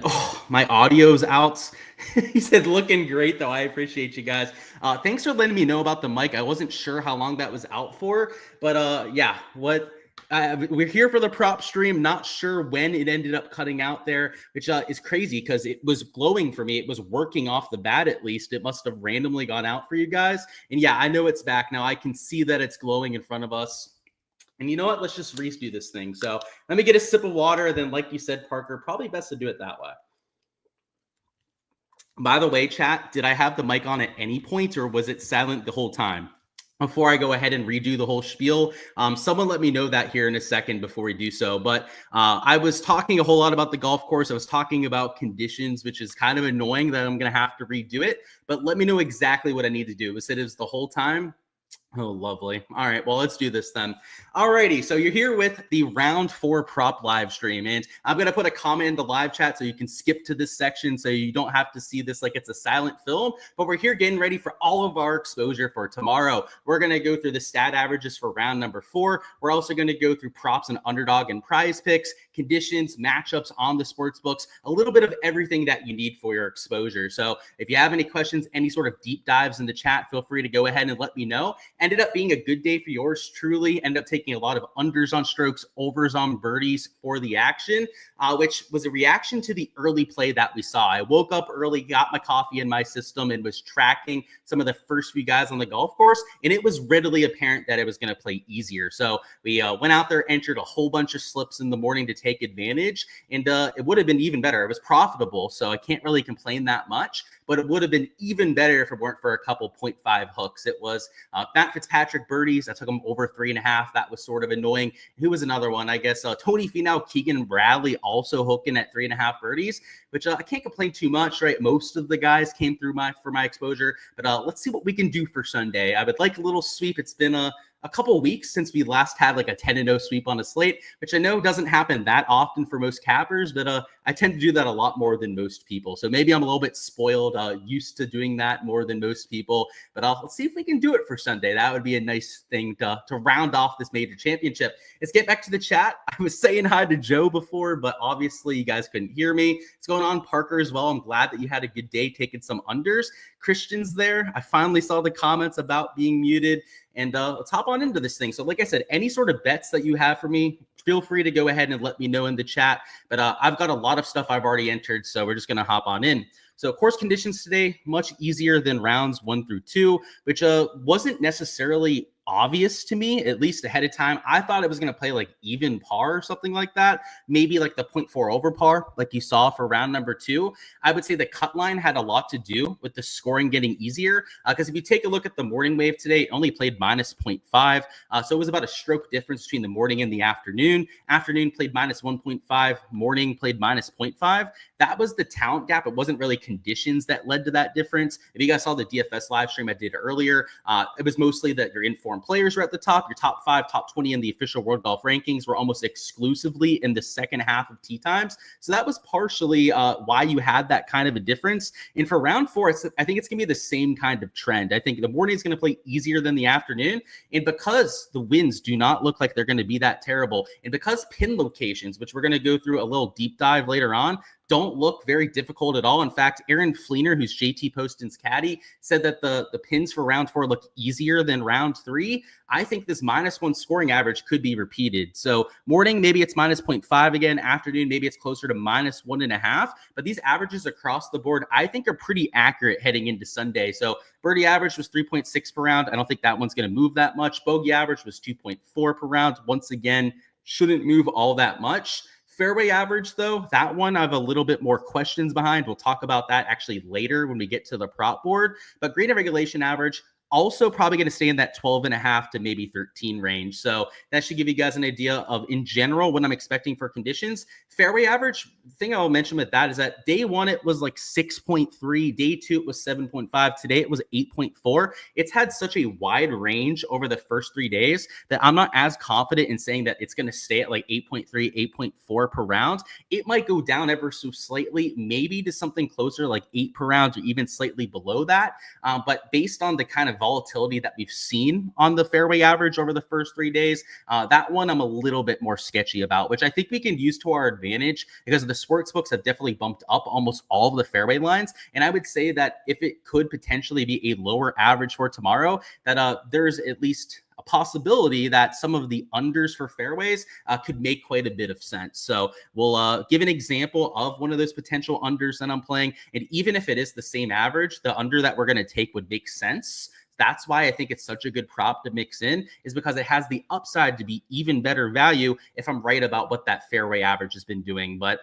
Oh, my audio's out. He said, looking great, though. I appreciate you guys. Thanks for letting me know about the mic. I wasn't sure how long that was out for, but yeah, we're here for the prop stream. Not sure when it ended up cutting out there, which is crazy because it was glowing for me. It was working off the bat, at least. It must have randomly gone out for you guys. And yeah, I know it's back now. I can see that it's glowing in front of us. And you know what? Let's just redo this thing. So let me get a sip of water. Then, like you said, Parker, probably best to do it that way. By the way, chat, did I have the mic on at any point or was it silent the whole time? Before I go ahead and redo the whole spiel, someone let me know that here in a second before we do so. But I was talking a whole lot about the golf course. I was talking about conditions, which is kind of annoying that I'm going to have to redo it. But let me know exactly what I need to do. Was it the whole time? Oh, lovely. All right, well, let's do this then. All righty, so you're here with the round 4 prop live stream, and I'm going to put a comment in the live chat so you can skip to this section so you don't have to see this like it's a silent film, but we're here getting ready for all of our exposure for tomorrow. We're going to go through the stat averages for round number 4. We're also going to go through props and underdog and prize picks, conditions, matchups on the sports books, a little bit of everything that you need for your exposure. So if you have any questions, any sort of deep dives in the chat, feel free to go ahead and let me know. Ended up being a good day for yours truly. Ended up taking a lot of unders on strokes, overs on birdies for the action, which was a reaction to the early play that we saw. I woke up early, got my coffee in my system, and was tracking some of the first few guys on the golf course, and it was readily apparent that it was going to play easier. So we went out there, entered a whole bunch of slips in the morning to take advantage, and it would have been even better. It was profitable, so I can't really complain that much, but it would have been even better if it weren't for a couple 0.5 hooks. It was Matt Fitzpatrick birdies. I took him over 3.5. That was sort of annoying. Who was another one? I guess Tony Finau, Keegan Bradley also hooking at 3.5 birdies, which I can't complain too much, right? Most of the guys came through for my exposure, but let's see what we can do for Sunday. I would like a little sweep. It's been a couple weeks since we last had like a 10-0 sweep on a slate, which I know doesn't happen that often for most cappers, but I tend to do that a lot more than most people. So maybe I'm a little bit spoiled, used to doing that more than most people, but let's see if we can do it for Sunday. That would be a nice thing to round off this major championship. Let's get back to the chat. I was saying hi to Joe before, but obviously you guys couldn't hear me. What's going on, Parker, as well? I'm glad that you had a good day taking some unders. Christian's there. I finally saw the comments about being muted. And let's hop on into this thing. So like I said, any sort of bets that you have for me, feel free to go ahead and let me know in the chat. But I've got a lot of stuff I've already entered, so we're just going to hop on in. So course conditions today, much easier than rounds 1 through 2, which wasn't necessarily obvious to me, at least ahead of time. I thought it was going to play like even par or something like that, maybe like the 0.4 over par like you saw for round number 2. I would say the cut line had a lot to do with the scoring getting easier, because if you take a look at the morning wave today, it only played minus 0.5, so it was about a stroke difference between the morning and the afternoon. Afternoon played minus 1.5, morning played minus 0.5. That was the talent gap. It wasn't really conditions that led to that difference. If you guys saw the DFS live stream I did earlier, it was mostly that your informed players were at the top. Your top 5, top 20 in the official World Golf Rankings were almost exclusively in the second half of tee times. So that was partially why you had that kind of a difference. And for round 4, I think it's going to be the same kind of trend. I think the morning is going to play easier than the afternoon. And because the winds do not look like they're going to be that terrible, and because pin locations, which we're going to go through a little deep dive later on, don't look very difficult at all. In fact, Aaron Fleener, who's JT Poston's caddy, said that the pins for round 4 look easier than round 3. I think this -1 scoring average could be repeated. So morning, maybe it's minus 0.5 again. Afternoon, maybe it's closer to minus 1.5. But these averages across the board, I think, are pretty accurate heading into Sunday. So birdie average was 3.6 per round. I don't think that one's going to move that much. Bogey average was 2.4 per round. Once again, shouldn't move all that much. Fairway average, though, that one I have a little bit more questions behind. We'll talk about that actually later when we get to the prop board. But green and regulation average, also probably going to stay in that 12.5 to maybe 13 range. So that should give you guys an idea of, in general, what I'm expecting for conditions. Fairway average, the thing I'll mention with that is that day 1, it was like 6.3. Day 2, it was 7.5. Today, it was 8.4. It's had such a wide range over the first 3 days that I'm not as confident in saying that it's going to stay at like 8.3, 8.4 per round. It might go down ever so slightly, maybe to something closer like 8 per round or even slightly below that. But based on the kind of volatility that we've seen on the fairway average over the first 3 days, that one I'm a little bit more sketchy about, which I think we can use to our advantage because the sports books have definitely bumped up almost all of the fairway lines. And I would say that if it could potentially be a lower average for tomorrow, that there's at least a possibility that some of the unders for fairways could make quite a bit of sense. So we'll give an example of one of those potential unders that I'm playing. And even if it is the same average, the under that we're going to take would make sense. That's why I think it's such a good prop to mix in, is because it has the upside to be even better value if I'm right about what that fairway average has been doing. But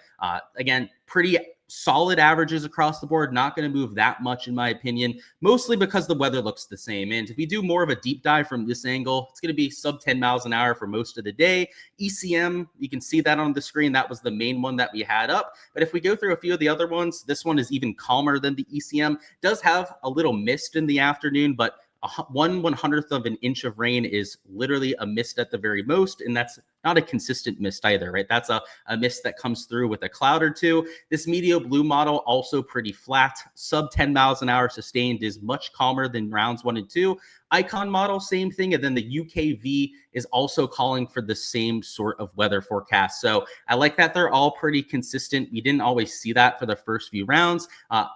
again, pretty solid averages across the board, not going to move that much in my opinion, mostly because the weather looks the same. And if we do more of a deep dive from this angle, it's going to be sub 10 miles an hour for most of the day. ECM, you can see that on the screen. That was the main one that we had up. But if we go through a few of the other ones, this one is even calmer than the ECM. Does have a little mist in the afternoon, but 1/100th of an inch of rain is literally a mist at the very most, and that's not a consistent mist either, right? That's a mist that comes through with a cloud or two. This Medio Blue model also pretty flat, sub 10 miles an hour sustained, is much calmer than rounds 1 and 2. Icon model, same thing. And then the UKV is also calling for the same sort of weather forecast. So I like that they're all pretty consistent. We didn't always see that for the first few rounds.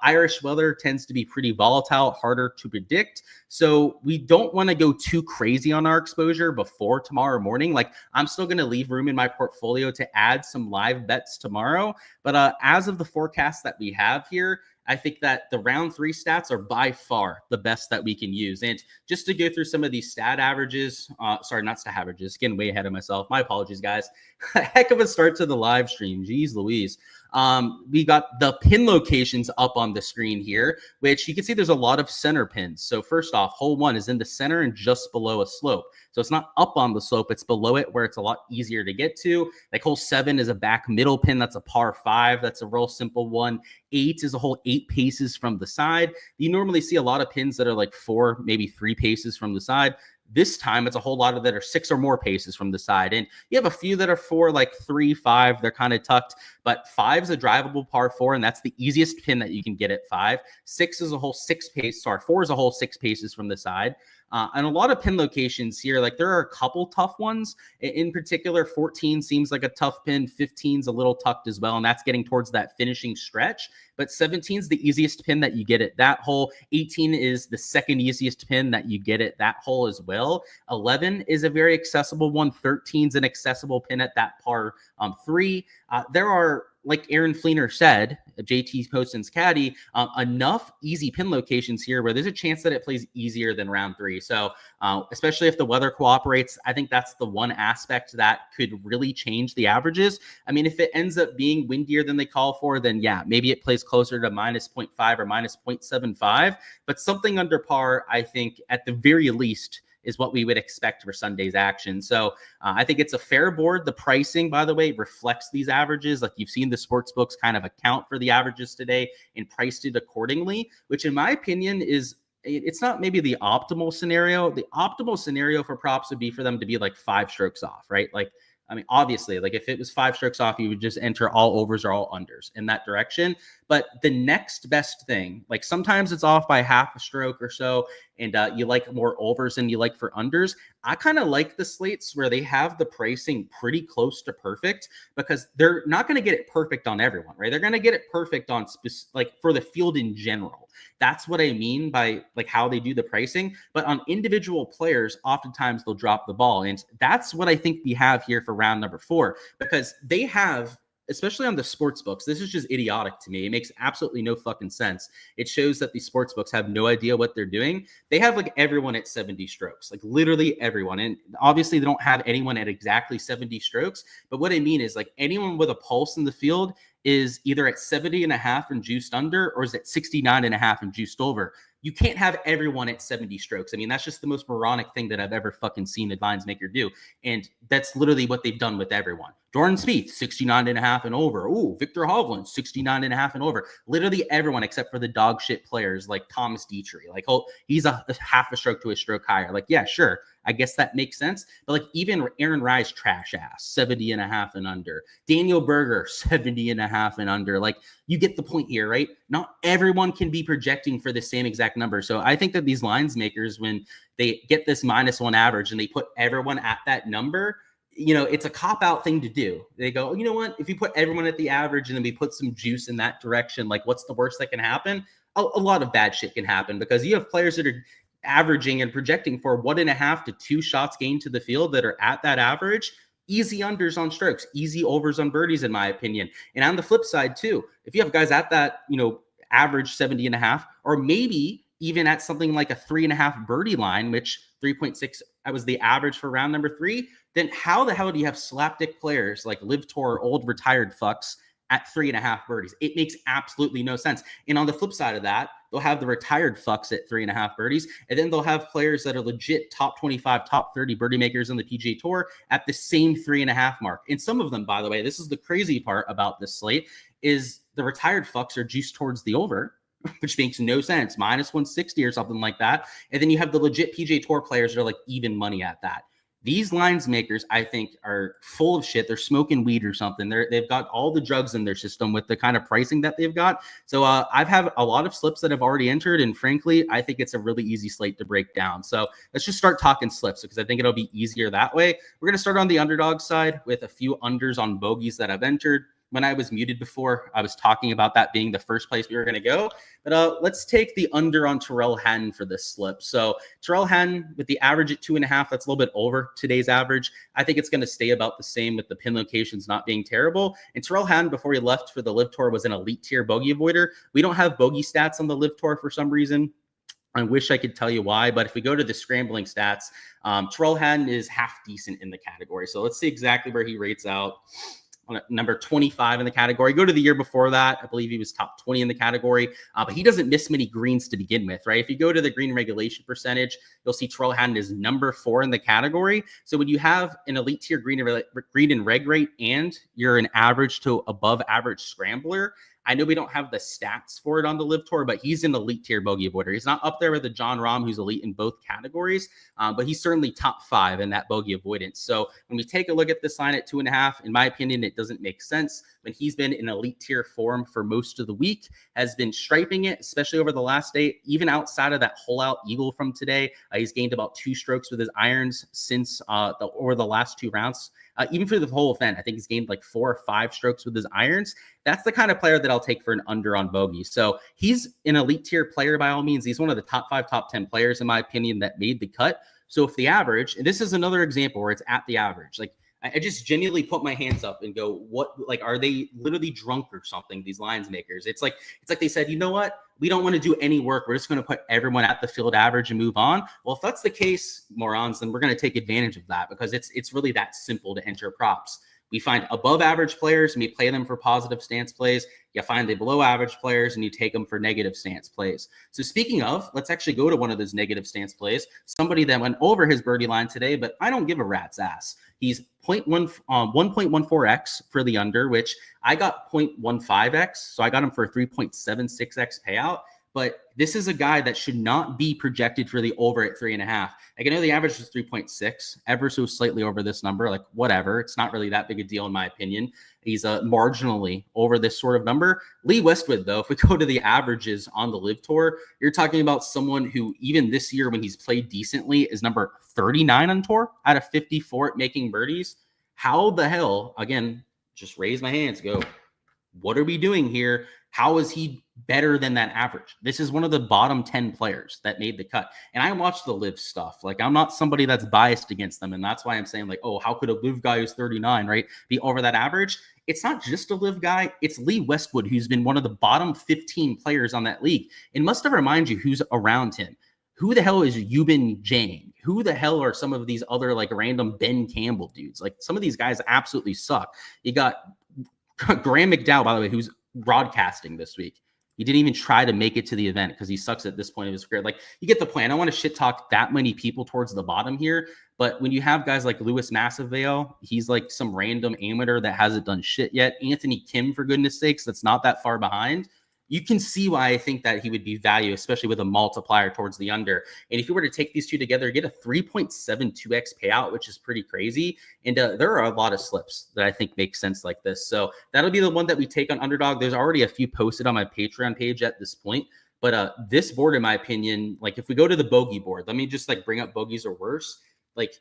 Irish weather tends to be pretty volatile, harder to predict. So we don't want to go too crazy on our exposure before tomorrow morning. Like, I'm still going to leave room in my portfolio to add some live bets tomorrow. But as of the forecast that we have here, I think that the round 3 stats are by far the best that we can use. And just to go through some of these stat averages, sorry, not stat averages, getting way ahead of myself. My apologies, guys. Heck of a start to the live stream. Jeez Louise. We got the pin locations up on the screen here, which you can see there's a lot of center pins. So first off, hole 1 is in the center and just below a slope. So it's not up on the slope, it's below it where it's a lot easier to get to. Like hole 7 is a back middle pin. That's a par 5. That's a real simple one. 8 is a whole 8 paces from the side. You normally see a lot of pins that are like 4, maybe 3 paces from the side. This time, it's a whole lot of that are 6 or more paces from the side. And you have a few that are 4, like 3, 5. They're kind of tucked. But 5 is a drivable par 4, and that's the easiest pin that you can get at 5. 6 is a whole 6 pace. Sorry, 4 is a whole 6 paces from the side. And a lot of pin locations here, like there are a couple tough ones. In particular, 14 seems like a tough pin. 15's a little tucked as well, and that's getting towards that finishing stretch. But 17 is the easiest pin that you get at that hole. 18 is the second easiest pin that you get at that hole as well. 11 is a very accessible one. 13 is an accessible pin at that par 3. There are, like Aaron Fleener said, JT Poston's caddy, enough easy pin locations here where there's a chance that it plays easier than round 3. So especially if the weather cooperates, I think that's the one aspect that could really change the averages. I mean, if it ends up being windier than they call for, then yeah, maybe it plays closer to minus 0.5 or minus 0.75. But something under par, I think, at the very least, is what we would expect for Sunday's action. So I think it's a fair board. The pricing, by the way, reflects these averages. Like you've seen the sports books kind of account for the averages today and priced it accordingly, which in my opinion is, it's not maybe the optimal scenario. The optimal scenario for props would be for them to be like 5 strokes off, right? Like, I mean, obviously, like if it was 5 strokes off, you would just enter all overs or all unders in that direction. But the next best thing, like sometimes it's off by half a stroke or so, and you like more overs than you like for unders. I kind of like the slates where they have the pricing pretty close to perfect, because they're not going to get it perfect on everyone, right? They're going to get it perfect on like for the field in general. That's what I mean by like how they do the pricing. But on individual players, oftentimes they'll drop the ball. And that's what I think we have here for round number 4, because they have, especially on the sports books, this is just idiotic to me. It makes absolutely no fucking sense. It shows that the sports books have no idea what they're doing. They have like everyone at 70 strokes, like literally everyone. And obviously they don't have anyone at exactly 70 strokes. But what I mean is like anyone with a pulse in the field is either at 70.5 and juiced under, or is at 69.5 and juiced over. You can't have everyone at 70 strokes. I mean, that's just the most moronic thing that I've ever fucking seen a lines maker do. And that's literally what they've done with everyone. Jordan Spieth, 69.5 and over. Ooh, Victor Hovland, 69.5 and over. Literally everyone except for the dog shit players like Thomas Dietrich. Like, oh, he's a half a stroke to a stroke higher. Like, yeah, sure. I guess that makes sense. But like even Aaron Rye's trash ass, 70.5 and under. Daniel Berger, 70.5 and under. Like, you get the point here, right? not everyone can be projecting for the same exact number. So I think that these lines makers, when they get this -1 average and they put everyone at that number, it's a cop-out thing to do. They go, you know what? If you put everyone at the average and then we put some juice in that direction, like what's the worst that can happen? A lot of bad shit can happen, because you have players that are averaging and projecting for 1.5 to 2 shots gained to the field that are at that average. Easy unders on strokes, easy overs on birdies, in my opinion. And on the flip side too, if you have guys at that, average 70.5, or maybe even at something like a 3.5 birdie line, which 3.6, that was the average for round number 3, then how the hell do you have slapdick players like Live Tour, old retired fucks, at 3.5 birdies? It makes absolutely no sense. And on the flip side of that, they'll have the retired fucks at 3.5 birdies, and then they'll have players that are legit top 25, top 30 birdie makers on the PGA Tour at the same 3.5 mark. And some of them, by the way, this is the crazy part about this slate, is the retired fucks are juiced towards the over, which makes no sense, -160 or something like that. And then you have the legit PGA Tour players that are like even money at that. These lines makers, I think, are full of shit. They're smoking weed or something. They've got all the drugs in their system with the kind of pricing that they've got. So I've had a lot of slips that have already entered, and frankly, I think it's a really easy slate to break down. So let's just start talking slips, because I think it'll be easier that way. We're going to start on the underdog side with a few unders on bogeys that have entered. When I was muted before, I was talking about that being the first place we were going to go. But let's take the under on Tyrrell Hatton for this slip. So Tyrrell Hatton with the average at 2.5, that's a little bit over today's average. I think it's going to stay about the same with the pin locations not being terrible. And Tyrrell Hatton, before he left for the Live Tour, was an elite tier bogey avoider. We don't have bogey stats on the Live Tour for some reason. I wish I could tell you why, but if we go to the scrambling stats, Tyrrell Hatton is half decent in the category. So let's see exactly where he rates out. On number 25 in the category. Go to the year before that, I believe he was top 20 in the category, but he doesn't miss many greens to begin with, right? If you go to the green regulation percentage, you'll see Tyrrell Hatton is number 4 in the category. So when you have an elite tier green and reg rate, and you're an average to above average scrambler, I know we don't have the stats for it on the Live Tour, but he's an elite tier bogey avoider. He's not up there with the John Rahm, who's elite in both categories, but he's certainly top 5 in that bogey avoidance. So when we take a look at this line at 2.5, in my opinion, it doesn't make sense. When he's been in elite tier form for most of the week, has been striping it, especially over the last day, even outside of that hole out eagle from today. He's gained about 2 strokes with his irons since over the last 2 rounds. Even for the whole event, I think he's gained like 4 or 5 strokes with his irons. That's the kind of player that I'll take for an under on bogey. So he's an elite tier player by all means. He's one of the top 5, top 10 players, in my opinion, that made the cut. So if the average, and this is another example where it's at the average, like I just genuinely put my hands up and go, what, like, are they literally drunk or something, these lines makers? It's like they said, you know what? We don't want to do any work. We're just going to put everyone at the field average and move on. Well, if that's the case, morons, then we're going to take advantage of that, because it's really that simple to enter props. We find above average players and we play them for positive stance plays. You find the below average players and you take them for negative stance plays. So speaking of, let's actually go to one of those negative stance plays. Somebody that went over his birdie line today, but I don't give a rat's ass. He's 1.14x for the under, which I got 0.15x. So I got him for a 3.76x payout. But this is a guy that should not be projected for the over at 3.5. Like, I know the average was 3.6, ever so slightly over this number. Like, whatever. It's not really that big a deal, in my opinion. He's marginally over this sort of number. Lee Westwood, though, if we go to the averages on the Live Tour, you're talking about someone who, even this year when he's played decently, is number 39 on tour out of 54 at making birdies. How the hell, again, just raise my hands, go, what are we doing here? How is he better than that average? This is one of the bottom 10 players that made the cut. And I watch the Live stuff. Like, I'm not somebody that's biased against them. And that's why I'm saying, like, oh, how could a Live guy who's 39, right, be over that average? It's not just a Live guy. It's Lee Westwood, who's been one of the bottom 15 players on that league. And must have reminded you who's around him. Who the hell is Euban Jang? Who the hell are some of these other, like, random Ben Campbell dudes? Like, some of these guys absolutely suck. You got Graham McDowell, by the way, who's broadcasting this week. He didn't even try to make it to the event because he sucks at this point of his career. Like, you get the point. I don't want to shit talk that many people towards the bottom here, but when you have guys like Louis Massavale, he's like some random amateur that hasn't done shit yet. Anthony Kim, for goodness sakes, that's not that far behind. you can see why I think that he would be value, especially with a multiplier towards the under. And if you were to take these two together, get a 3.72x payout, which is pretty crazy. And there are a lot of slips that I think make sense like this. So that'll be the one that we take on Underdog. There's already a few posted on my Patreon page at this point. But this board, in my opinion, like if we go to the bogey board, let me just like bring up bogeys or worse. Like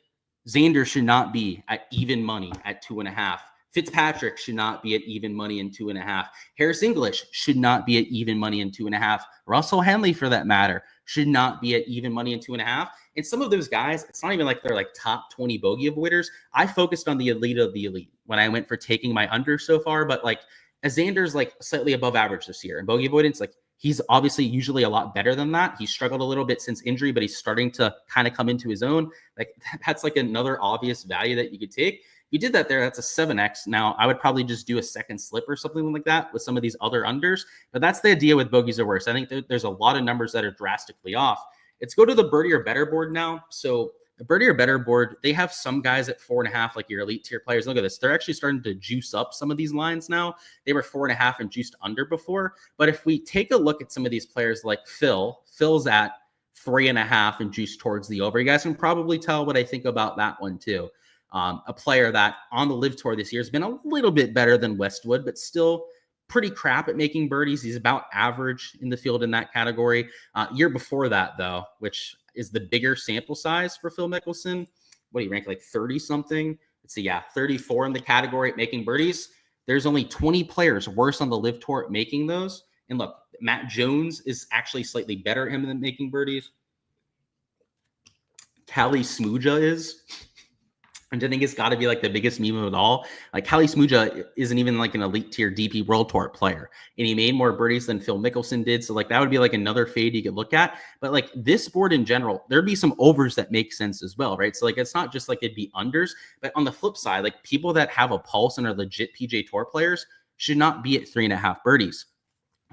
Xander should not be at even money at 2.5. Fitzpatrick should not be at even money in 2.5. Harris English should not be at even money in 2.5. Russell Henley, for that matter, should not be at even money in 2.5. And some of those guys, it's not even like they're like top 20 bogey avoiders. I focused on the elite of the elite when I went for taking my under so far. But like Xander's like slightly above average this year. And bogey avoidance, like he's obviously usually a lot better than that. He's struggled a little bit since injury, but he's starting to kind of come into his own. Like that's like another obvious value that you could take. If you did that there, that's a 7x. Now, I would probably just do a second slip or something like that with some of these other unders. But that's the idea with bogeys or worse. I think there's a lot of numbers that are drastically off. Let's go to the birdie or better board now. So the birdie or better board, they have some guys at 4.5, like your elite tier players. Look at this. They're actually starting to juice up some of these lines now. They were 4.5 and juiced under before. But if we take a look at some of these players like Phil's at 3.5 and juiced towards the over. You guys can probably tell what I think about that one too. A player that on the Live Tour this year has been a little bit better than Westwood, but still pretty crap at making birdies. He's about average in the field in that category. Year before that, though, which is the bigger sample size for Phil Mickelson. What do you rank, like 30 something? Let's see, yeah, 34 in the category at making birdies. There's only 20 players worse on the Live Tour at making those. And look, Matt Jones is actually slightly better at him than making birdies. Callie Smooja is. And I think it's got to be like the biggest meme of it all. Like Callie Smooja isn't even like an elite tier DP World Tour player, and he made more birdies than Phil Mickelson did. So like that would be like another fade you could look at. But like this board in general, there'd be some overs that make sense as well, right? So like it's not just like it'd be unders, but on the flip side, like people that have a pulse and are legit PJ Tour players should not be at 3.5 birdies.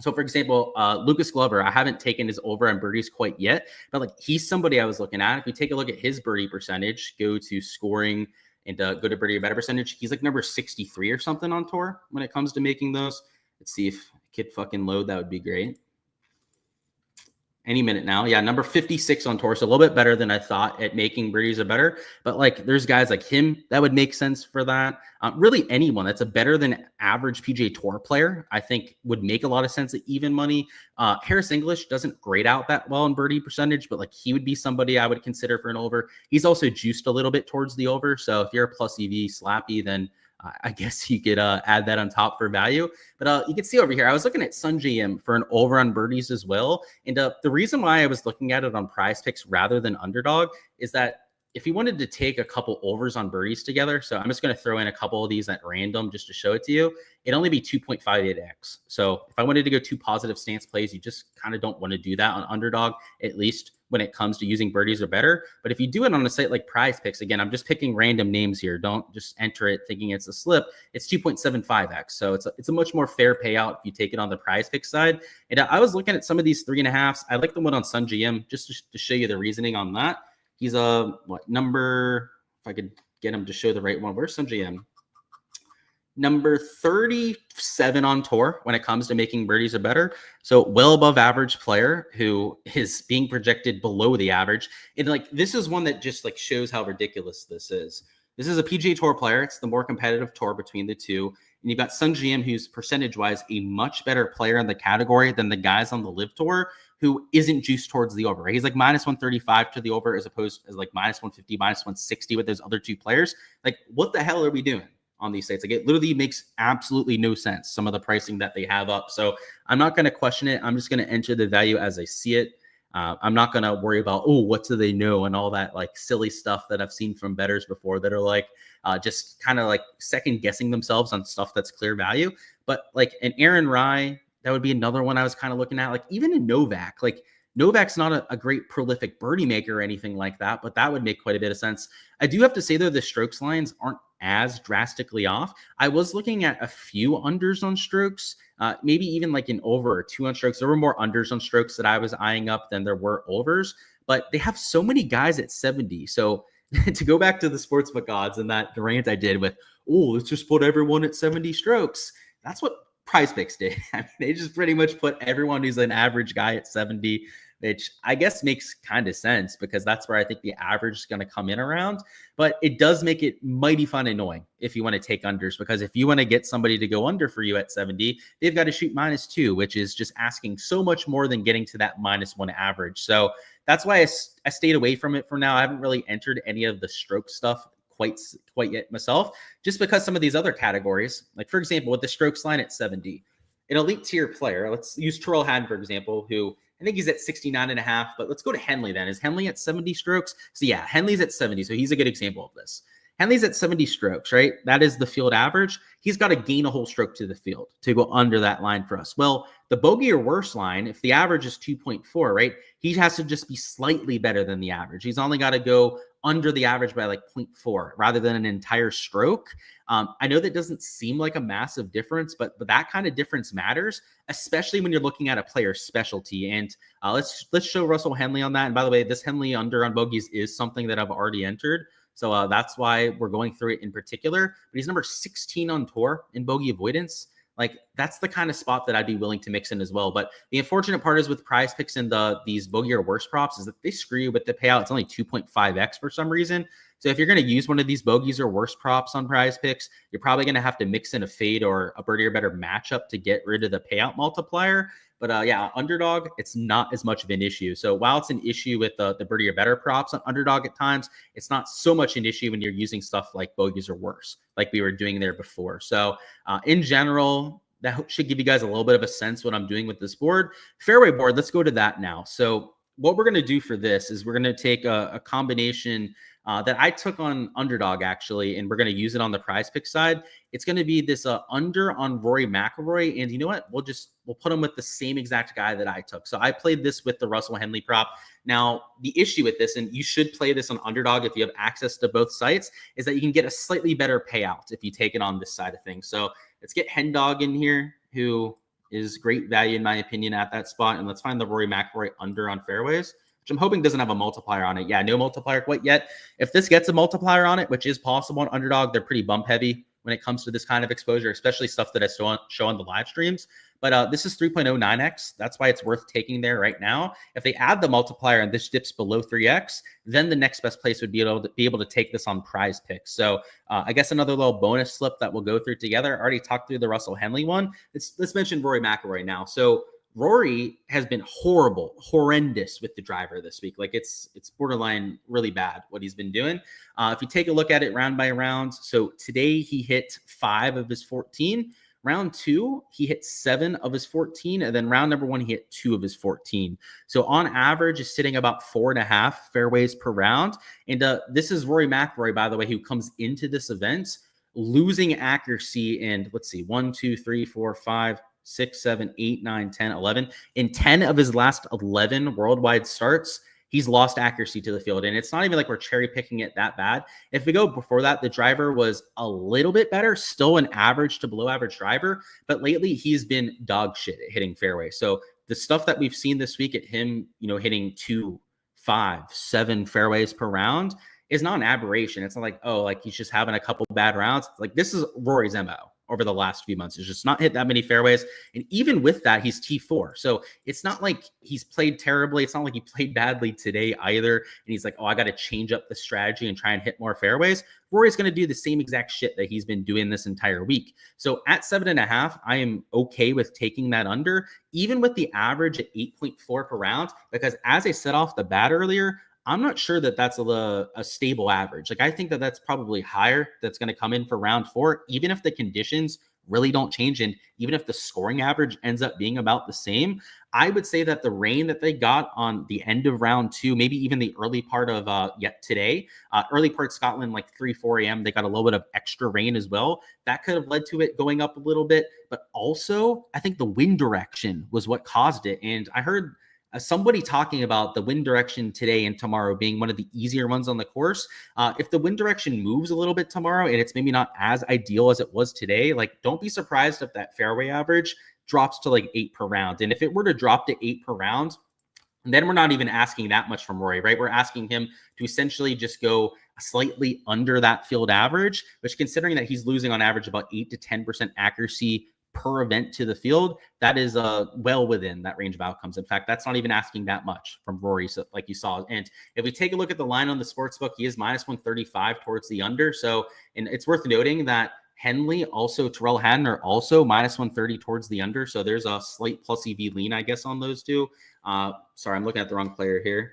So, for example, Lucas Glover, I haven't taken his over on birdies quite yet, but like he's somebody I was looking at. If we take a look at his birdie percentage, go to scoring and go to birdie or better percentage, he's like number 63 or something on tour when it comes to making those. Let's see if I could fucking load. That would be great. Any minute now. Yeah, number 56 on tour. So a little bit better than I thought at making birdies are better. But like there's guys like him that would make sense for that. Really anyone that's a better than average PGA Tour player, I think would make a lot of sense at even money. Harris English doesn't grade out that well in birdie percentage, but like he would be somebody I would consider for an over. He's also juiced a little bit towards the over. So if you're a plus EV slappy, then I guess you could add that on top for value. But you can see over here, I was looking at Sun GM for an over on birdies as well. And the reason why I was looking at it on Prize Picks rather than Underdog is that if you wanted to take a couple overs on birdies together, so I'm just going to throw in a couple of these at random just to show it to you, it'd only be 2.58x. So if I wanted to go two positive stance plays, you just kind of don't want to do that on Underdog, at least when it comes to using birdies or better. But if you do it on a site like Prize Picks, again, I'm just picking random names here. Don't just enter it thinking it's a slip. It's 2.75x. So it's a much more fair payout if you take it on the Prize Picks side. And I was looking at some of these 3.5s. I like the one on Sun GM just to show you the reasoning on that. He's number, if I could get him to show the right one. Where's Sun GM? Number 37 on tour when it comes to making birdies or better. So well above average player who is being projected below the average. And like, this is one that just like shows how ridiculous this is. This is a PGA Tour player. It's the more competitive tour between the two. And you've got Sun GM, who's percentage-wise a much better player in the category than the guys on the Live Tour, who isn't juiced towards the over. Right? He's like minus 135 to the over as opposed as like minus 150, minus 160 with those other two players. Like, what the hell are we doing on these sites? Like, it literally makes absolutely no sense, some of the pricing that they have up. So I'm not going to question it. I'm just going to enter the value as I see it. I'm not going to worry about, oh, what do they know? And all that like silly stuff that I've seen from bettors before that are like just kind of like second guessing themselves on stuff that's clear value. But like an Aaron Rye, that would be another one I was kind of looking at. Like even in Novak, like Novak's not a great prolific birdie maker or anything like that, but that would make quite a bit of sense. I do have to say though, the strokes lines aren't as drastically off. I was looking at a few unders on strokes, maybe even like an over or 2 on strokes. There were more unders on strokes that I was eyeing up than there were overs, but they have so many guys at 70. So to go back to the sportsbook odds and that the rant I did with, oh, let's just put everyone at 70 strokes. That's what Prize Picks did. I mean, they just pretty much put everyone who's an average guy at 70, which I guess makes kind of sense because that's where I think the average is going to come in around. But it does make it mighty fun and annoying if you want to take unders, because if you want to get somebody to go under for you at 70, they've got to shoot -2, which is just asking so much more than getting to that -1 average. So that's why I stayed away from it for now. I haven't really entered any of the stroke stuff quite yet myself, just because some of these other categories, like for example, with the strokes line at 70, an elite tier player, let's use Terrell Hatton, for example, who I think he's at 69.5, but let's go to Henley then. Is Henley at 70 strokes? So yeah, Henley's at 70. So he's a good example of this. Henley's at 70 strokes, right? That is the field average. He's got to gain a whole stroke to the field to go under that line for us. Well, the bogey or worse line, if the average is 2.4, right? He has to just be slightly better than the average. He's only got to go under the average by like 0.4 rather than an entire stroke. I know that doesn't seem like a massive difference, but that kind of difference matters, especially when you're looking at a player's specialty. And let's show Russell Henley on that. And by the way, this Henley under on bogeys is something that I've already entered. So that's why we're going through it in particular. But he's number 16 on tour in bogey avoidance. Like, that's the kind of spot that I'd be willing to mix in as well. But the unfortunate part is with Prize Picks and these bogey or worse props is that they screw you with the payout. It's only 2.5x for some reason. So if you're going to use one of these bogeys or worse props on Prize Picks, you're probably going to have to mix in a fade or a birdie or better matchup to get rid of the payout multiplier. But yeah, Underdog, it's not as much of an issue. So while it's an issue with the birdie or better props on Underdog at times, it's not so much an issue when you're using stuff like bogeys or worse, like we were doing there before. So in general, that should give you guys a little bit of a sense what I'm doing with this board. Fairway board, let's go to that now. So what we're going to do for this is we're going to take a combination that I took on Underdog, actually, and we're going to use it on the Prize Pick side. It's going to be this under on Rory McIlroy, and you know what? We'll put him with the same exact guy that I took. So I played this with the Russell Henley prop. Now, the issue with this, and you should play this on Underdog if you have access to both sites, is that you can get a slightly better payout if you take it on this side of things. So let's get Hendog in here, who is great value in my opinion at that spot, and let's find the Rory McIlroy under on fairways, which I'm hoping doesn't have a multiplier on it. Yeah, no multiplier quite yet. If this gets a multiplier on it, which is possible on Underdog, they're pretty bump heavy when it comes to this kind of exposure, especially stuff that I show on the live streams. But this is 3.09x. That's why it's worth taking there right now. If they add the multiplier and this dips below 3x, then the next best place would be able to take this on Prize Picks. So I guess another little bonus slip that we'll go through together. I already talked through the Russell Henley one. Let's mention Rory McIlroy now. So Rory has been horrendous with the driver this week. Like it's borderline really bad what he's been doing. If you take a look at it round by round, so today he hit 5 of his 14. Round 2, he hit 7 of his 14. And then round number 1, he hit 2 of his 14. So on average, is sitting about 4.5 fairways per round. And this is Rory McIlroy, by the way, who comes into this event losing accuracy in, let's see, 1, 2, 3, 4, 5, 6, 7, 8, 9, 10, 11. In 10 of his last 11 worldwide starts, he's lost accuracy to the field. And it's not even like we're cherry picking it that bad. If we go before that, the driver was a little bit better, still an average to below average driver. But lately he's been dog shit at hitting fairway. So the stuff that we've seen this week at him, hitting 2, 5, 7 fairways per round is not an aberration. It's not like, oh, like he's just having a couple bad rounds. Like this is Rory's MO over the last few months. It's just not hit that many fairways. And even with that, he's T4. So it's not like he's played terribly. It's not like he played badly today either. And he's like, oh, I got to change up the strategy and try and hit more fairways. Rory's going to do the same exact shit that he's been doing this entire week. So at 7.5, I am okay with taking that under, even with the average at 8.4 per round, because as I said off the bat earlier, I'm not sure that that's a stable average. Like I think that that's probably higher. That's going to come in for round 4, even if the conditions really don't change. And even if the scoring average ends up being about the same, I would say that the rain that they got on the end of round 2, maybe even the early part of today, early part Scotland, like 3, 4 a.m., they got a little bit of extra rain as well. That could have led to it going up a little bit. But also, I think the wind direction was what caused it. And I heard somebody talking about the wind direction today and tomorrow being one of the easier ones on the course. If the wind direction moves a little bit tomorrow and it's maybe not as ideal as it was today, like don't be surprised if that fairway average drops to like 8 per round. And if it were to drop to 8 per round, then we're not even asking that much from Rory, right? We're asking him to essentially just go slightly under that field average, which considering that he's losing on average about 8 to 10% accuracy per event to the field, that is well within that range of outcomes. In fact, that's not even asking that much from Rory, so like you saw. And if we take a look at the line on the sportsbook, he is minus 135 towards the under. So, and it's worth noting that Henley, also Terrell Hatton, are also minus 130 towards the under. So there's a slight plus EV lean, I guess, on those two. Sorry, I'm looking at the wrong player here.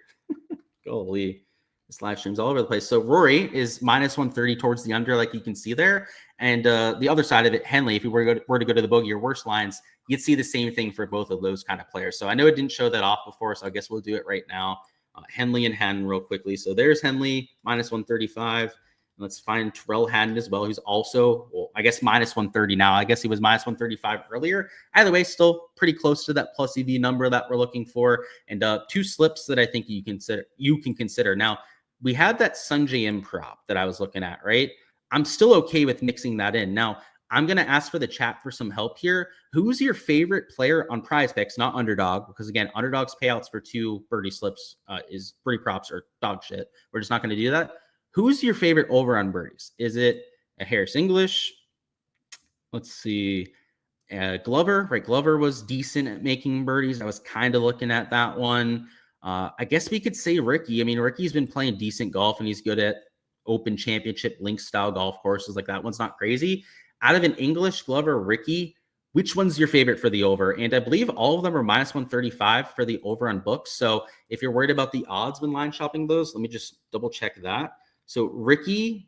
Golly, this live stream's all over the place. So Rory is minus 130 towards the under, like you can see there. And the other side of it, Henley, if you were to go to the bogey or worse lines, you'd see the same thing for both of those kind of players. So I know it didn't show that off before, so I guess we'll do it right now. Henley and Hatton real quickly. So there's Henley, minus 135. Let's find Terrell Hatton as well, who's also, well, I guess minus 130 now. I guess he was minus 135 earlier. Either way, still pretty close to that plus EV number that we're looking for. And two slips that I think you can consider. Now, we had that Sungjae M prop that I was looking at, right? I'm still okay with mixing that in. Now, I'm going to ask for the chat for some help here. Who's your favorite player on Prize Picks, not Underdog? Because again, Underdog's payouts for 2 birdie slips is birdie props or dog shit. We're just not going to do that. Who's your favorite over on birdies? Is it a Harris English? Let's see. Glover, right? Glover was decent at making birdies. I was kind of looking at that one. I guess we could say Ricky. I mean, Ricky's been playing decent golf and he's good at Open Championship link style golf courses. Like that one's not crazy. Out of an English, Glover, Ricky, which one's your favorite for the over? And I believe all of them are minus 135 for the over on books. So if you're worried about the odds when line shopping those, let me just double check that. So Ricky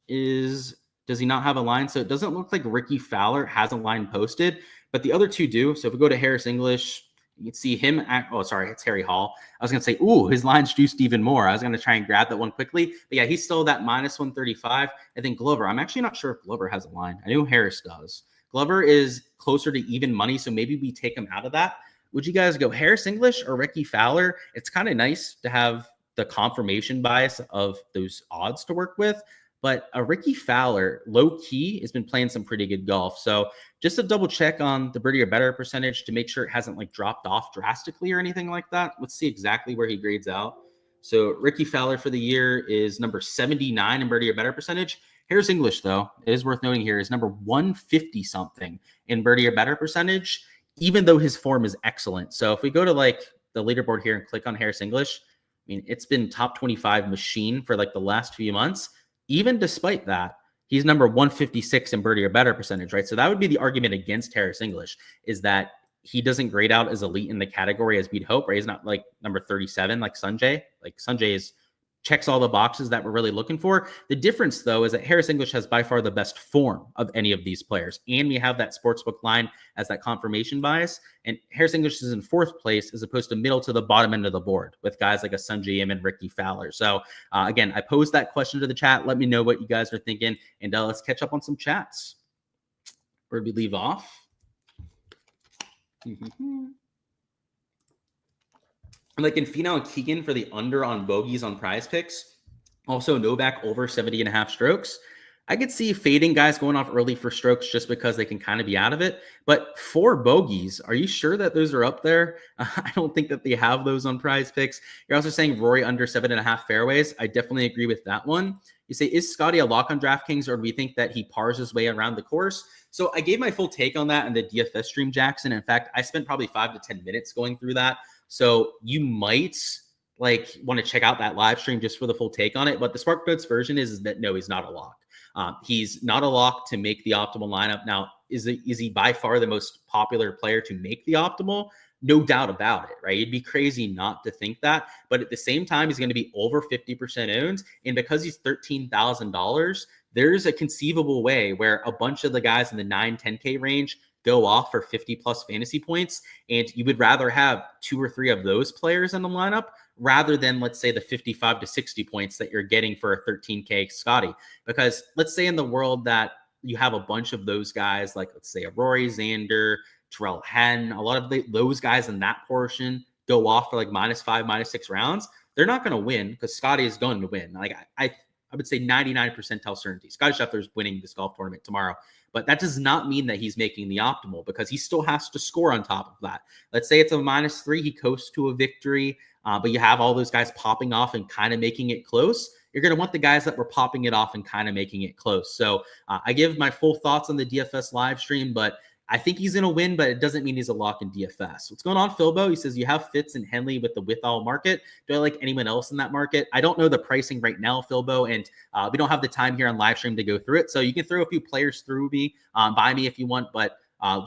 does he not have a line? So it doesn't look like Ricky Fowler has a line posted, but the other two do. So if we go to Harris English, you can see him it's Harry Hall. I was going to say, ooh, his line's juiced even more. I was going to try and grab that one quickly. But yeah, he's still that minus 135. I think Glover, I'm actually not sure if Glover has a line. I know Harris does. Glover is closer to even money, so maybe we take him out of that. Would you guys go Harris English or Ricky Fowler? It's kind of nice to have the confirmation bias of those odds to work with. But a Ricky Fowler, low key, has been playing some pretty good golf. So just to double check on the birdie or better percentage to make sure it hasn't like dropped off drastically or anything like that. Let's see exactly where he grades out. So Ricky Fowler for the year is number 79 in birdie or better percentage. Harris English, though, it is worth noting here, is number 150 something in birdie or better percentage, even though his form is excellent. So if we go to like the leaderboard here and click on Harris English, I mean, it's been top 25 machine for like the last few months. Even despite that, he's number 156 in birdie or better percentage, right? So that would be the argument against Harris English, is that he doesn't grade out as elite in the category as we'd hope, right? He's not like number 37 like Sungjae. Like Sungjae checks all the boxes that we're really looking for. The difference, though, is that Harris English has by far the best form of any of these players. And we have that sportsbook line as that confirmation bias. And Harris English is in 4th place as opposed to middle to the bottom end of the board with guys like a Sungjae Im and Ricky Fowler. So again, I posed that question to the chat. Let me know what you guys are thinking. And let's catch up on some chats. Where did we leave off? Like in Finau and Keegan for the under on bogeys on Prize Picks. Also, Novak over 70.5 strokes. I could see fading guys going off early for strokes just because they can kind of be out of it. But 4 bogeys, are you sure that those are up there? I don't think that they have those on Prize Picks. You're also saying Rory under 7.5 fairways. I definitely agree with that one. You say, is Scotty a lock on DraftKings, or do we think that he pars his way around the course? So I gave my full take on that in the DFS stream, Jackson. In fact, I spent probably 5 to 10 minutes going through that. So you might like want to check out that live stream just for the full take on it. But the Spark Notes version is that no, he's not a lock. He's not a lock to make the optimal lineup. Now, is he by far the most popular player to make the optimal? No doubt about it, right? It'd be crazy not to think that. But at the same time, he's going to be over 50% owned. And because he's $13,000, there's a conceivable way where a bunch of the guys in the 9, 10K range go off for 50 plus fantasy points. And you would rather have 2 or 3 of those players in the lineup rather than, let's say, the 55 to 60 points that you're getting for a 13K Scotty. Because let's say in the world that you have a bunch of those guys, like let's say a Rory, Xander, Terrell Hatton, a lot of those guys in that portion go off for like -5, -6 rounds. They're not going to win because Scotty is going to win. Like I would say 99 percentile certainty. Scotty Scheffler is winning this golf tournament tomorrow. But that does not mean that he's making the optimal because he still has to score on top of that. Let's say it's a -3, he coasts to a victory, but you have all those guys popping off and kind of making it close. You're going to want the guys that were popping it off and kind of making it close. So I give my full thoughts on the DFS live stream, but I think he's going to win, but it doesn't mean he's a lock in DFS. What's going on, Philbo? He says, you have Fitz and Henley with the Withall market. Do I like anyone else in that market? I don't know the pricing right now, Philbo, and we don't have the time here on live stream to go through it. So you can throw a few players through me, by me if you want, but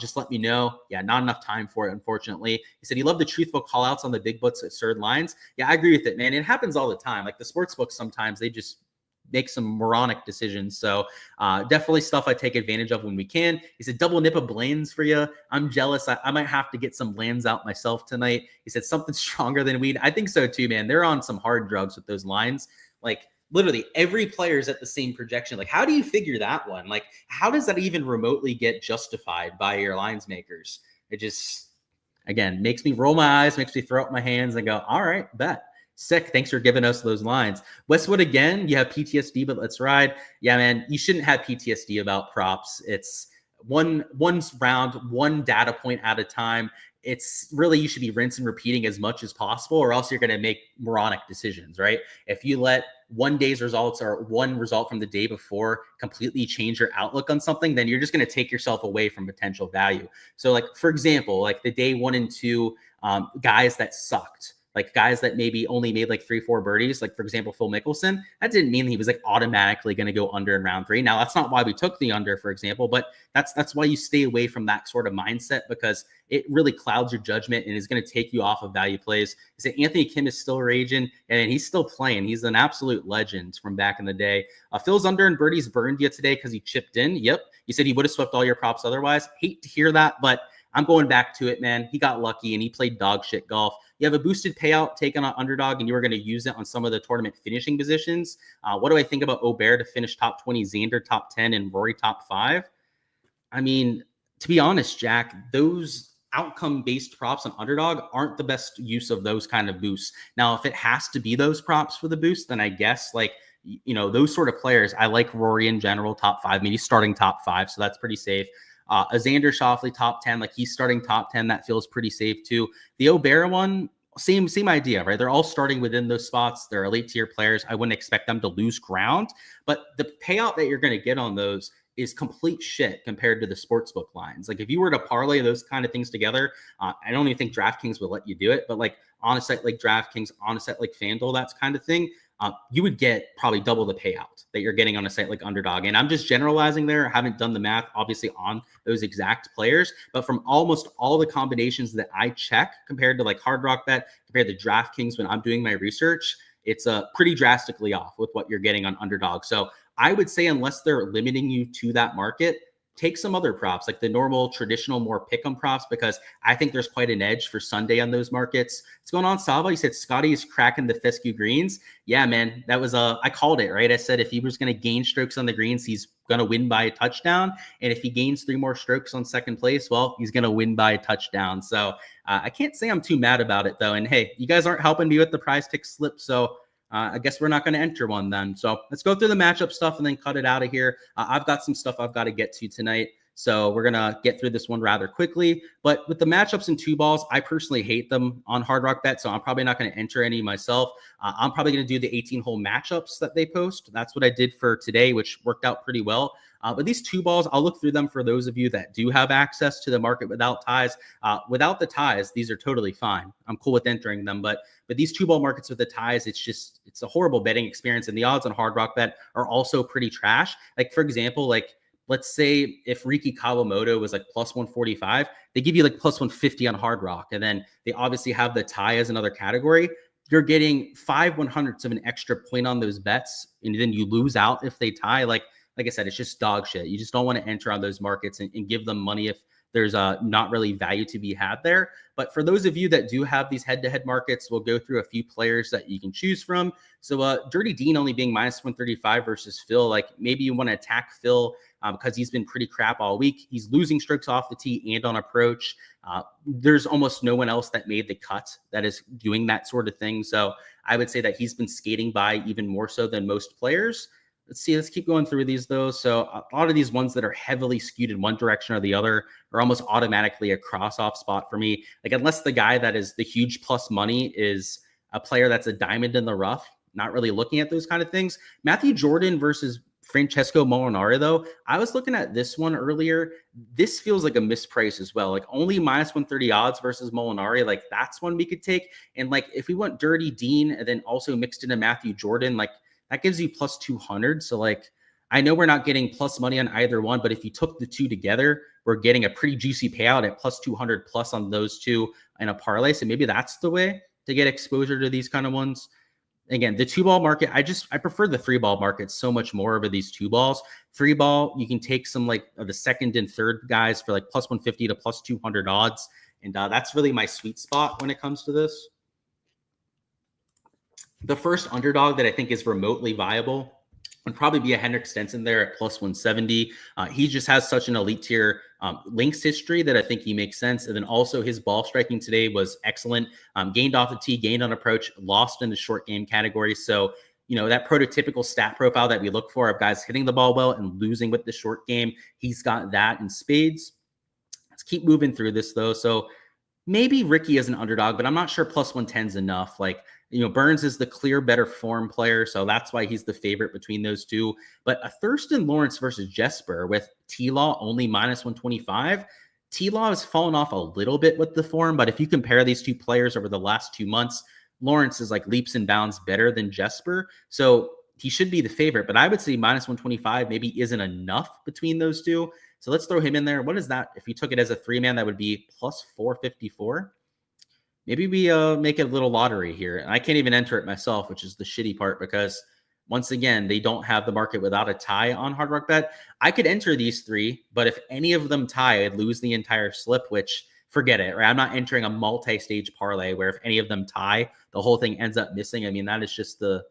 just let me know. Yeah, not enough time for it, unfortunately. He said he loved the truthful call outs on the big butts at third lines. Yeah, I agree with it, man. It happens all the time. Like the sports books, sometimes they just make some moronic decisions. So definitely stuff I take advantage of when we can. He said double nip of Blends for you. I'm jealous. I might have to get some Blends out myself tonight. He said something stronger than weed. I think so too, man. They're on some hard drugs with those lines. Like literally every player's at the same projection. Like, how do you figure that one? Like, how does that even remotely get justified by your lines makers? It just, again, makes me roll my eyes, makes me throw up my hands and go, all right, bet. Sick. Thanks for giving us those lines. Westwood, again, you have PTSD, but let's ride. Yeah, man, you shouldn't have PTSD about props. It's one round, one data point at a time. It's really, you should be rinsing and repeating as much as possible, or else you're going to make moronic decisions, right? If you let one day's results or one result from the day before completely change your outlook on something, then you're just going to take yourself away from potential value. So like, for example, like the day 1 and 2 guys that sucked, like guys that maybe only made like 3-4 birdies, like for example, Phil Mickelson, that didn't mean he was like automatically going to go under in round 3. Now that's not why we took the under, for example, but that's why you stay away from that sort of mindset, because it really clouds your judgment and is going to take you off of value plays. He said Anthony Kim is still raging and he's still playing. He's an absolute legend from back in the day. Phil's under and birdies burned you today because he chipped in. Yep. You said he would have swept all your props otherwise. Hate to hear that, but I'm going back to it, man. He got lucky and he played dog shit golf. You have a boosted payout taken on Underdog and you were going to use it on some of the tournament finishing positions. What do I think about Aubert to finish top 20, Xander top 10, and Rory top 5? I mean, to be honest, Jack, those outcome-based props on Underdog aren't the best use of those kind of boosts. Now, if it has to be those props for the boost, then I guess like, you know, those sort of players, I like Rory in general, top 5, maybe starting top 5. So that's pretty safe. A Xander Schauffele top 10, like he's starting top 10. That feels pretty safe too. The Aubert one, same idea, right? They're all starting within those spots. They're elite tier players. I wouldn't expect them to lose ground, but the payout that you're going to get on those is complete shit compared to the sportsbook lines. Like if you were to parlay those kind of things together, I don't even think DraftKings would let you do it, but like on a site like DraftKings, on a site like FanDuel, that's kind of thing, you would get probably double the payout that you're getting on a site like Underdog. And I'm just generalizing there. I haven't done the math, obviously, on those exact players. But from almost all the combinations that I check compared to like Hard Rock Bet, compared to DraftKings when I'm doing my research, it's pretty drastically off with what you're getting on Underdog. So I would say unless they're limiting you to that market, take some other props, like the normal, traditional, more pick'em props, because I think there's quite an edge for Sunday on those markets. What's going on, Sava? You said Scotty is cracking the fescue greens. Yeah, man, that was I called it, right? I said if he was going to gain strokes on the greens, he's going to win by a touchdown. And if he gains 3 more strokes on second place, well, he's going to win by a touchdown. So I can't say I'm too mad about it, though. And hey, you guys aren't helping me with the prize pick slip, so I guess we're not going to enter one then. So let's go through the matchup stuff and then cut it out of here. I've got some stuff I've got to get to tonight, so we're going to get through this one rather quickly. But with the matchups and 2 balls, I personally hate them on Hard Rock Bet, so I'm probably not going to enter any myself. I'm probably going to do the 18-hole matchups that they post. That's what I did for today, which worked out pretty well. But these 2 balls, I'll look through them for those of you that do have access to the market without ties. Without the ties, these are totally fine. I'm cool with entering them. But these 2 ball markets with the ties, it's a horrible betting experience. And the odds on Hard Rock Bet are also pretty trash. Like, for example, like, let's say if Riki Kawamoto was like plus 145, they give you like plus 150 on Hard Rock. And then they obviously have the tie as another category. You're getting 5/100ths of an extra point on those bets. And then you lose out if they tie. Like I said, it's just dog shit. You just don't want to enter on those markets and give them money if there's not really value to be had there. But for those of you that do have these head-to-head markets, we'll go through a few players that you can choose from. So Dirty Dean only being minus 135 versus Phil. Like maybe you want to attack Phil because he's been pretty crap all week. He's losing strokes off the tee and on approach. There's almost no one else that made the cut that is doing that sort of thing. So I would say that he's been skating by even more so than most players. Let's keep going through these though. So a lot of these ones that are heavily skewed in one direction or the other are almost automatically a cross-off spot for me. Like unless the guy that is the huge plus money is a player that's a diamond in the rough, not really looking at those kind of things. Matthew Jordan versus Francesco Molinari, though, I was looking at this one earlier. This feels like a misprice as well. Like only minus 130 odds versus Molinari. Like that's one we could take. And like if we went Dirty Dean and then also mixed in a Matthew Jordan, like that gives you plus 200. So like I know we're not getting plus money on either one, but if you took the two together, we're getting a pretty juicy payout at plus 200 plus on those two in a parlay. So maybe that's the way to get exposure to these kind of ones. Again, the 2-ball market, I prefer the 3-ball market so much more over these 2-balls. 3-ball, you can take some like the second and third guys for like plus 150 to plus 200 odds. And that's really my sweet spot when it comes to this. The first underdog that I think is remotely viable would probably be a Henrik Stenson there at plus 170. He just has such an elite tier links history that I think he makes sense. And then also his ball striking today was excellent. Gained off the tee, gained on approach, lost in the short game category. So, that prototypical stat profile that we look for of guys hitting the ball well and losing with the short game, he's got that in spades. Let's keep moving through this though. So maybe Ricky is an underdog, but I'm not sure plus 110 is enough. Like, Burns is the clear better form player, so that's why he's the favorite between those two. But a Thurston Lawrence versus Jesper with T-Law only minus 125. T-Law has fallen off a little bit with the form, but if you compare these two players over the last 2 months, Lawrence is like leaps and bounds better than Jesper. So he should be the favorite, but I would say minus 125 maybe isn't enough between those two. So let's throw him in there. What is that? If you took it as a 3-man, that would be plus 454. Maybe we make it a little lottery here. And I can't even enter it myself, which is the shitty part because, once again, they don't have the market without a tie on Hard Rock Bet. I could enter these 3, but if any of them tie, I'd lose the entire slip, which forget it, right? I'm not entering a multi-stage parlay where if any of them tie, the whole thing ends up missing. I mean, that is just the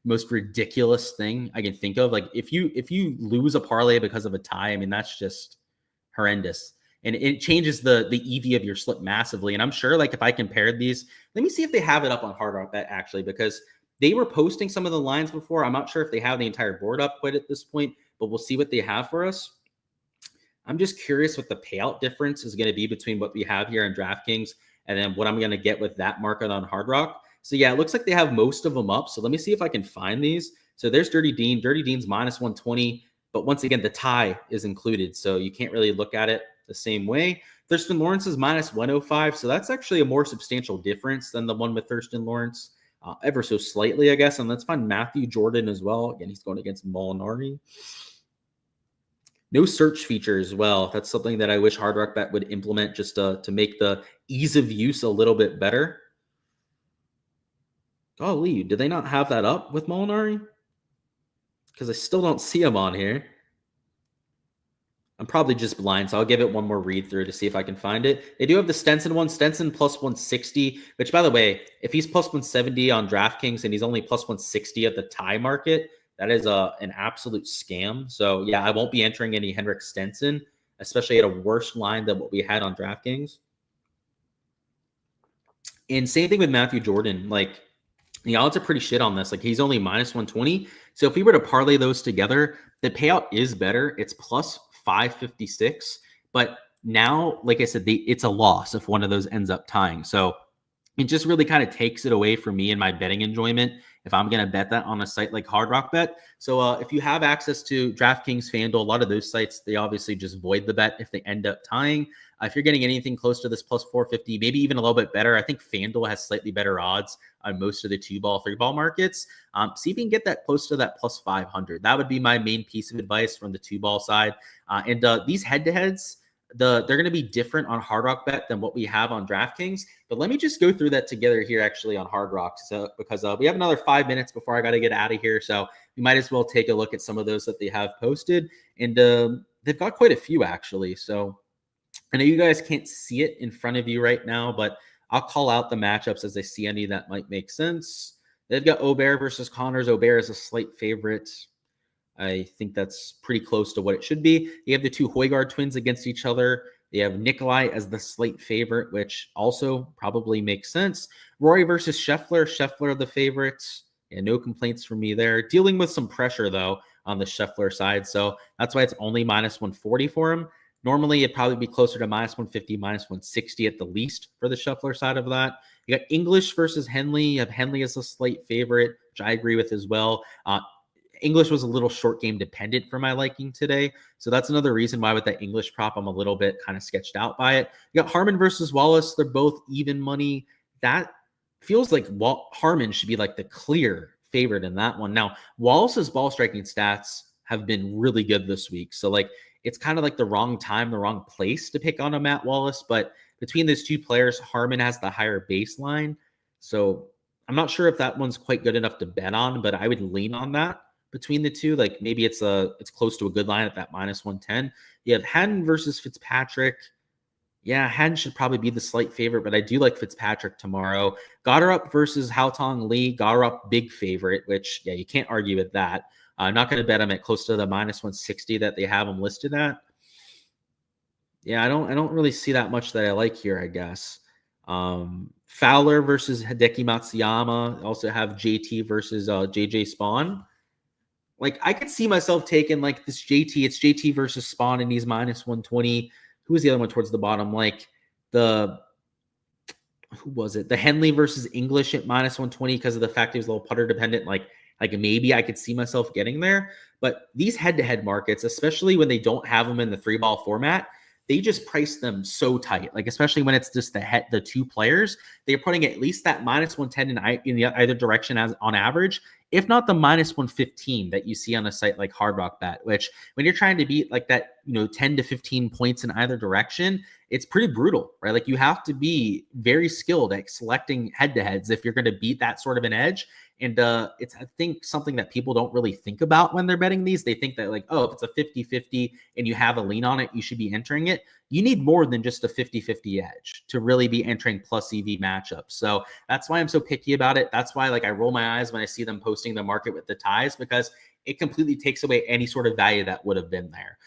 most ridiculous thing I can think of. Like if you lose a parlay because of a tie, I mean, that's just horrendous. And it changes the EV of your slip massively. And I'm sure like if I compared these, let me see if they have it up on Hard Rock Bet actually, because they were posting some of the lines before. I'm not sure if they have the entire board up quite at this point, but we'll see what they have for us. I'm just curious what the payout difference is going to be between what we have here in DraftKings and then what I'm going to get with that market on Hard Rock. So yeah, it looks like they have most of them up. So let me see if I can find these. So there's Dirty Dean. Dirty Dean's minus 120. But once again, the tie is included. So you can't really look at it the same way. Thurston Lawrence is minus 105. So that's actually a more substantial difference than the one with Thurston Lawrence. Ever so slightly, I guess. And let's find Matthew Jordan as well. Again, he's going against Molinari. No search feature as well. That's something that I wish Hard Rock Bet would implement just to make the ease of use a little bit better. Golly, did they not have that up with Molinari? Because I still don't see him on here. I'm probably just blind, so I'll give it one more read through to see if I can find it. They do have the Stenson one, Stenson plus 160, which by the way, if he's plus 170 on DraftKings and he's only plus 160 at the tie market, that is an absolute scam. So yeah, I won't be entering any Henrik Stenson, especially at a worse line than what we had on DraftKings. And same thing with Matthew Jordan. Like the odds are pretty shit on this. Like he's only minus 120. So if we were to parlay those together, the payout is better. It's plus 556. But now, like I said, it's a loss if one of those ends up tying. So it just really kind of takes it away from me and my betting enjoyment if I'm going to bet that on a site like Hard Rock Bet. So if you have access to DraftKings, FanDuel, a lot of those sites, they obviously just void the bet if they end up tying. If you're getting anything close to this plus 450, maybe even a little bit better, I think FanDuel has slightly better odds on most of the 2-ball, 3-ball markets. See if you can get that close to that plus 500. That would be my main piece of advice from the 2-ball side. And these head-to-heads, they're going to be different on Hard Rock Bet than what we have on DraftKings. But let me just go through that together here actually on Hard Rock. So because we have another 5 minutes before I got to get out of here. So we might as well take a look at some of those that they have posted. And they've got quite a few actually. So I know you guys can't see it in front of you right now, but I'll call out the matchups as I see any that might make sense. They've got Aubert versus Connors. Aubert is a slight favorite. I think that's pretty close to what it should be. You have the two Højgaard twins against each other. They have Nikolai as the slight favorite, which also probably makes sense. Rory versus Scheffler. Scheffler the favorites. Yeah, no complaints from me there. Dealing with some pressure, though, on the Scheffler side. So that's why it's only minus 140 for him. Normally, it'd probably be closer to minus 150, minus 160 at the least for the Scheffler side of that. You got English versus Henley. You have Henley as a slight favorite, which I agree with as well. English was a little short game dependent for my liking today. So that's another reason why with that English prop, I'm a little bit kind of sketched out by it. You got Harman versus Wallace. They're both even money. That feels like Harman should be like the clear favorite in that one. Now, Wallace's ball striking stats have been really good this week. So like, it's kind of like the wrong time, the wrong place to pick on a Matt Wallace. But between those two players, Harman has the higher baseline. So I'm not sure if that one's quite good enough to bet on, but I would lean on that between the two. Like maybe it's close to a good line at that -110. You have Haddon versus Fitzpatrick. Yeah, Haddon should probably be the slight favorite, but I do like Fitzpatrick tomorrow. Goddard versus Haotong Lee. Goddard big favorite, which yeah, you can't argue with that. I'm not going to bet him at close to the -160 that they have him listed at. Yeah, I don't really see that much that I like here, I guess. Fowler versus Hideki Matsuyama. Also have JT versus JJ Spawn. Like I could see myself taking like this JT. It's JT versus Spawn, and he's -120. Who was the other one towards the bottom? Like who was it? The Henley versus English at -120 because of the fact he was a little putter dependent. Like maybe I could see myself getting there. But these head-to-head markets, especially when they don't have them in the 3-ball format, they just price them so tight. Like especially when it's just the two players, they're putting at least that -110 in either direction as on average, if not the -115 that you see on a site like Hard Rock Bet, which when you're trying to beat like that, 10 to 15 points in either direction, it's pretty brutal, right? Like you have to be very skilled at selecting head-to-heads if you're going to beat that sort of an edge. And it's, I think, something that people don't really think about when they're betting these. They think that like, oh, if it's a 50-50 and you have a lean on it, you should be entering it. You need more than just a 50-50 edge to really be entering plus EV matchups. So that's why I'm so picky about it. That's why like I roll my eyes when I see them posting the market with the ties, because it completely takes away any sort of value that would have been there.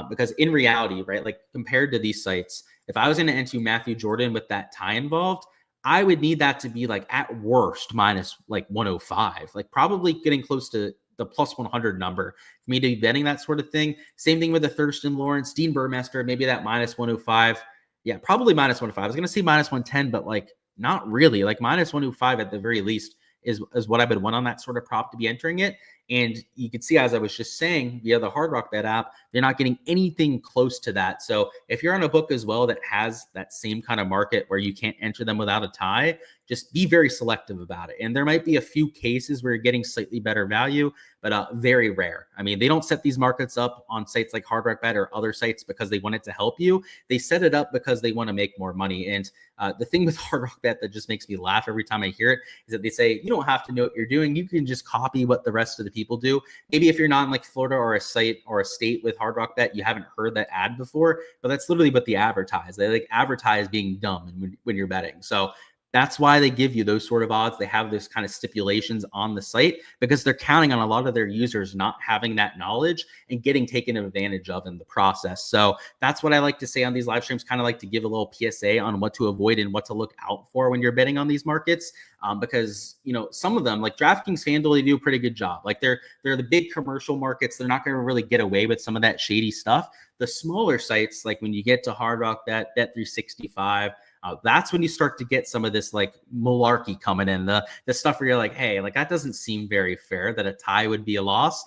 Because in reality, right, like compared to these sites, if I was going to enter Matthew Jordan with that tie involved, I would need that to be like at worst minus like 105, like probably getting close to the plus 100 number for me to be betting that sort of thing. Same thing with the Thurston Lawrence, Dean Burmester, maybe that minus 105. Yeah, probably minus 105. I was going to say minus 110, but like not really. Like minus 105 at the very least is what I would want on that sort of prop to be entering it. And you can see, as I was just saying, via the Hard Rock Bet app, they're not getting anything close to that. So if you're on a book as well that has that same kind of market where you can't enter them without a tie, just be very selective about it. And there might be a few cases where you're getting slightly better value, but very rare. I mean, they don't set these markets up on sites like Hard Rock Bet or other sites because they want it to help you. They set it up because they want to make more money. And the thing with Hard Rock Bet that just makes me laugh every time I hear it is that they say, you don't have to know what you're doing. You can just copy what the rest of the people do. Maybe if you're not in like Florida or a site or a state with Hard Rock Bet, you haven't heard that ad before, but that's literally what they advertise. They like advertise being dumb when you're betting. So that's why they give you those sort of odds. They have this kind of stipulations on the site because they're counting on a lot of their users not having that knowledge and getting taken advantage of in the process. So that's what I like to say on these live streams, kind of like to give a little PSA on what to avoid and what to look out for when you're betting on these markets. Because, some of them like DraftKings, FanDuel, they do a pretty good job. Like they're the big commercial markets. They're not going to really get away with some of that shady stuff. The smaller sites, like when you get to Hard Rock Bet, Bet365, that's when you start to get some of this like malarkey coming in, the stuff where you're like, hey, like that doesn't seem very fair that a tie would be a loss.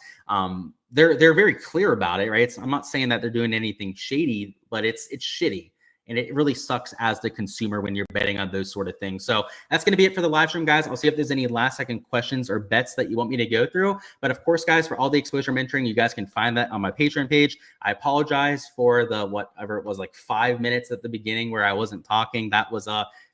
They're very clear about it, right? I'm not saying that they're doing anything shady, but it's shitty. And it really sucks as the consumer when you're betting on those sort of things. So that's going to be it for the live stream, guys. I'll see if there's any last second questions or bets that you want me to go through. But of course, guys, for all the exposure I'm entering, you guys can find that on my Patreon page. I apologize for the whatever it was, like 5 minutes at the beginning where I wasn't talking. That was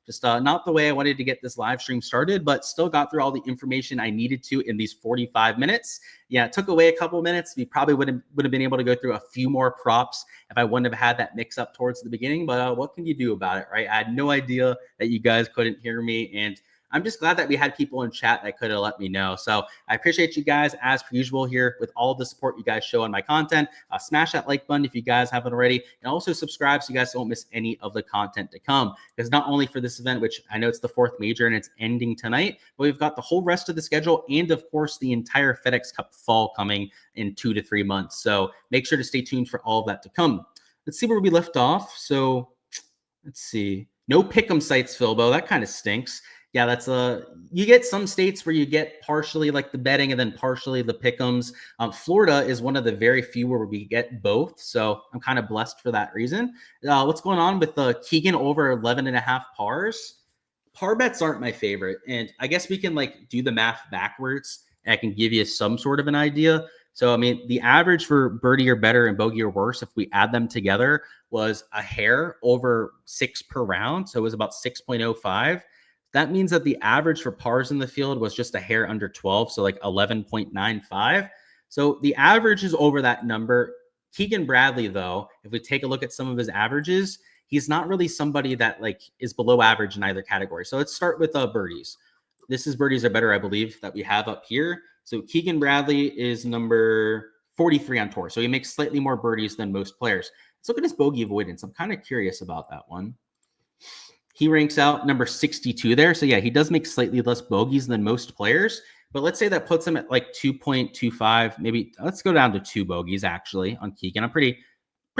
just not the way I wanted to get this live stream started, but still got through all the information I needed to in these 45 minutes. Yeah, it took away a couple of minutes. We probably would have been able to go through a few more props if I wouldn't have had that mix up towards the beginning. But what can you do about it, right? I had no idea that you guys couldn't hear me, and I'm just glad that we had people in chat that could have let me know. So I appreciate you guys as per usual here with all the support you guys show on my content. Smash that like button if you guys haven't already, and also subscribe so you guys don't miss any of the content to come. Because not only for this event, which I know it's the 4th major and it's ending tonight, but we've got the whole rest of the schedule and of course the entire FedEx Cup fall coming in 2 to 3 months. So make sure to stay tuned for all of that to come. Let's see where we left off. So let's see. No pick'em sites, Philbo. That kind of stinks. Yeah, that's you get some states where you get partially like the betting and then partially the pick'ems. Florida is one of the very few where we get both. So I'm kind of blessed for that reason. What's going on with the Keegan over 11.5 pars? Par bets aren't my favorite. And I guess we can like do the math backwards. And I can give you some sort of an idea. So, I mean, the average for birdie or better and bogey or worse, if we add them together, was a hair over 6 per round. So it was about 6.05. That means that the average for pars in the field was just a hair under 12, so like 11.95. So the average is over that number. Keegan Bradley, though, if we take a look at some of his averages, he's not really somebody that like is below average in either category. So let's start with birdies. This is birdies are better, I believe, that we have up here. So Keegan Bradley is number 43 on tour. So he makes slightly more birdies than most players. Let's look at his bogey avoidance. I'm kind of curious about that one. He ranks out number 62 there. So yeah, he does make slightly less bogeys than most players, but let's say that puts him at like 2.25, maybe let's go down to 2 bogeys actually on Keegan. I'm pretty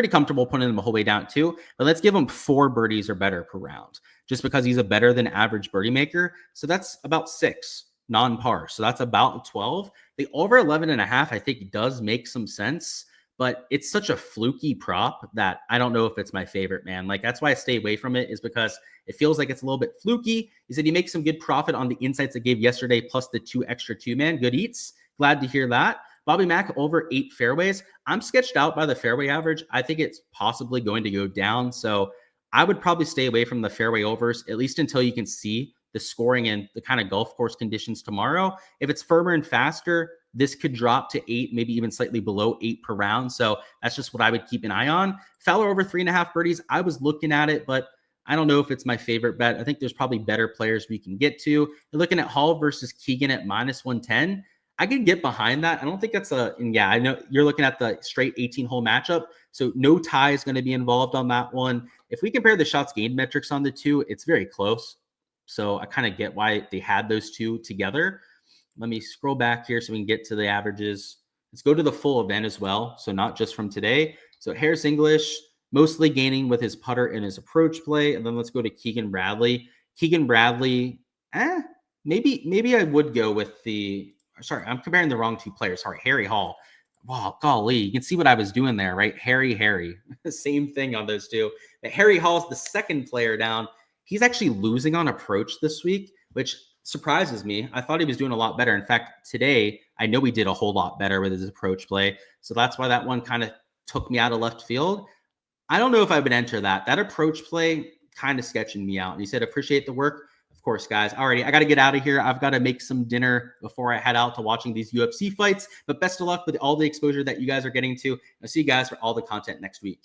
comfortable putting him the whole way down too, but let's give him 4 birdies or better per round just because he's a better than average birdie maker. So that's about 6 non-par. So that's about 12. The over 11.5, I think does make some sense, but it's such a fluky prop that I don't know if it's my favorite, man. Like that's why I stay away from it, is because it feels like it's a little bit fluky. He said he makes some good profit on the insights I gave yesterday, plus the 2 extra 2-man. Good eats. Glad to hear that. Bobby Mack over 8 fairways. I'm sketched out by the fairway average. I think it's possibly going to go down. So I would probably stay away from the fairway overs, at least until you can see the scoring and the kind of golf course conditions tomorrow. If it's firmer and faster, this could drop to 8, maybe even slightly below 8 per round. So that's just what I would keep an eye on. Fowler over 3.5 birdies. I was looking at it, but I don't know if it's my favorite bet. I think there's probably better players we can get to. You're looking at Hall versus Keegan at -110. I could get behind that. I don't think that's and yeah, I know you're looking at the straight 18-hole matchup. So no tie is going to be involved on that one. If we compare the shots gained metrics on the two, it's very close. So I kind of get why they had those two together. Let me scroll back here so we can get to the averages. Let's go to the full event as well. So not just from today. So Harris English, mostly gaining with his putter and his approach play. And then let's go to Keegan Bradley. Keegan Bradley, maybe I would go with sorry, I'm comparing the wrong 2 players. Sorry, Harry Hall. Wow, golly, you can see what I was doing there, right? Harry. Same thing on those 2. But Harry Hall's the second player down. He's actually losing on approach this week, which surprises me. I thought he was doing a lot better. In fact, today, I know he did a whole lot better with his approach play. So that's why that one kind of took me out of left field. I don't know if I would enter that. That approach play kind of sketching me out. And he said, appreciate the work. Of course, guys. Alrighty, I got to get out of here. I've got to make some dinner before I head out to watching these UFC fights. But best of luck with all the exposure that you guys are getting to. I'll see you guys for all the content next week.